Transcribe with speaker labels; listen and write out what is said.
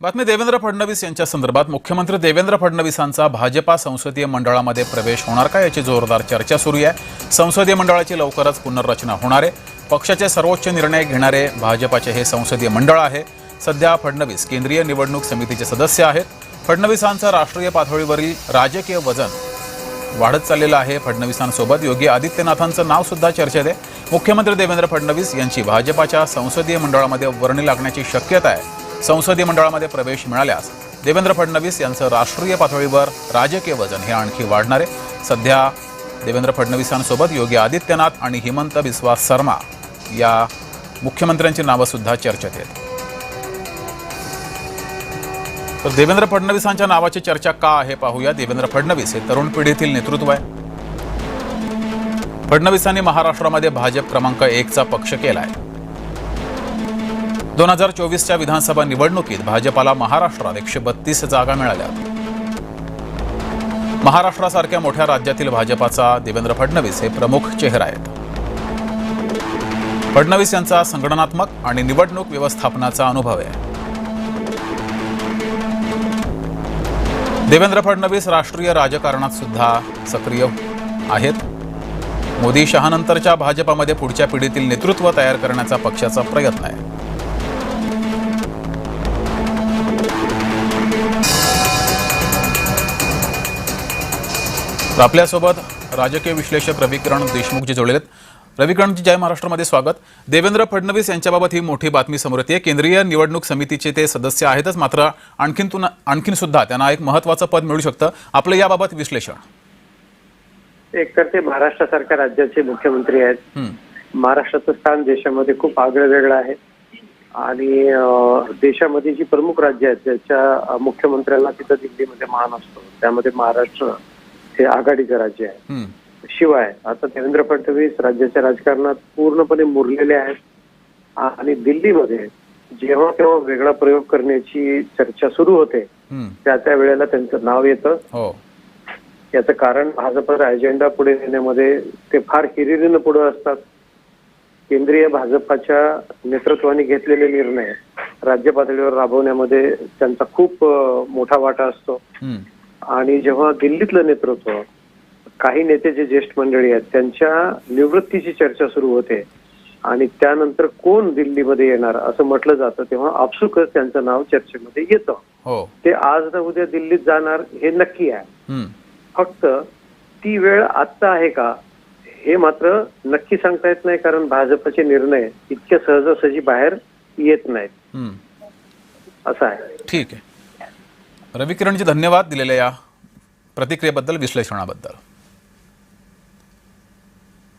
Speaker 1: बातमी देवेंद्र फडणवीस यांच्या संदर्भात मुख्यमंत्री देवेंद्र फडणवीसांचा भाजपा संसदीय मंडळामध्ये प्रवेश होणार का याची जोरदार चर्चा सुरू आहे। संसदीय मंडळाची लवकरच पुनर्रचना होणार आहे। पक्षाचे सर्वोच्च निर्णय घेणारे भाजपाचे हे संसदीय मंडळ आहे। सध्या फडणवीस केंद्रीय निवडणूक समितीचे सदस्य आहेत। फडणवीसांचं राष्ट्रीय पातळीवरील राजकीय वजन वाढत चाललेलं आहे। फडणवीसांसोबत योगी आदित्यनाथांचं नाव सुद्धा चर्चेत आहे। मुख्यमंत्री देवेंद्र फडणवीस यांची भाजपाच्या संसदीय मंडळामध्ये वर्णी लागण्याची शक्यता आहे। संसदीय मंडळामध्ये प्रवेश मिळाल्यास देवेंद्र फडणवीस यांचं राष्ट्रीय पातळीवर राजकीय वजन हे आणखी वाढणार आहे। सध्या देवेंद्र फडणवीसांसोबत योगी आदित्यनाथ आणि हिमंत बिस्वा शर्मा या मुख्यमंत्र्यांची नावं सुद्धा चर्चेत आहेत। तर देवेंद्र फडणवीसांच्या नावाची चर्चा का आहे पाहूया। देवेंद्र फडणवीस हे तरुण पिढीतील नेतृत्व आहे। फडणवीसांनी महाराष्ट्रामध्ये भाजप क्रमांक 1 चा पक्ष केला आहे। 2024च्या विधानसभा निवडणुकीत भाजपाला महाराष्ट्रात 132 जागा मिळाल्या। महाराष्ट्रासारख्या मोठ्या राज्यातील भाजपाचा देवेंद्र फडणवीस हे प्रमुख चेहरा आहेत। फडणवीस यांचा संगणनात्मक आणि निवडणूक व्यवस्थापनाचा अनुभव आहे। देवेंद्र फडणवीस राष्ट्रीय राजकारणात सुद्धा सक्रिय आहेत। मोदी शहानंतरच्या भाजपामध्ये पुढच्या पिढीतील नेतृत्व तयार करण्याचा पक्षाचा प्रयत्न आहे। आपल्यासोबत राजकीय विश्लेषक रविकिरण देशमुख जी जोडलेले आहेत। रविकिरणजी, जय महाराष्ट्रामध्ये स्वागत। देवेंद्र फडणवीस यांच्याबाबत ही मोठी बातमी समोर येते। केंद्रीय निवडणूक समितीचे ते सदस्य आहेतच, मात्र आणखीन सुद्धा त्यांना एक महत्त्वाचं पद मिळू शकतं। आपलं याबाबत विश्लेषण?
Speaker 2: एक तर ते महाराष्ट्रासारख्या राज्याचे मुख्यमंत्री आहेत। महाराष्ट्राचं स्थान देशामध्ये खूप आगळं आहे आणि देशामध्ये जी प्रमुख राज्य आहेत ज्याच्या मुख्यमंत्र्यांना तिथं दिल्लीमध्ये मान असतो, त्यामध्ये महाराष्ट्र हे आघाडीचं राज्य आहे। शिवाय आता देवेंद्र फडणवीस राज्याच्या राजकारणात पूर्णपणे मुरलेले आहेत आणि दिल्लीमध्ये जेव्हा केव्हा वेगळा प्रयोग करण्याची चर्चा सुरू होते त्या वेळेला त्यांचं नाव येतं। याचं कारण भाजपचा अजेंडा पुढे नेण्यामध्ये ते फार हिरिरीनं पुढे असतात। केंद्रीय भाजपाच्या नेतृत्वाने घेतलेले निर्णय राज्य पातळीवर राबवण्यामध्ये त्यांचा खूप मोठा वाटा असतो आणि जेव्हा दिल्लीतलं नेतृत्व, काही नेते जे ज्येष्ठ मंडळी आहेत त्यांच्या निवृत्तीची चर्चा सुरू होते आणि त्यानंतर कोण दिल्लीमध्ये येणार असं म्हटलं जातं, तेव्हा आपसुकच त्यांचं नाव चर्चेमध्ये येतं। ते आज ना उद्या दिल्लीत जाणार हे नक्की आहे। फक्त ती वेळ आत्ता आहे का हे मात्र नक्की सांगता येत नाही, कारण भाजपचे निर्णय इतक्या सहजासहजी बाहेर येत नाहीत। असं आहे।
Speaker 1: ठीक आहे रविकिरणजी, धन्यवाद दिलेल्या या प्रतिक्रियेबद्दल, विश्लेषणाबद्दल।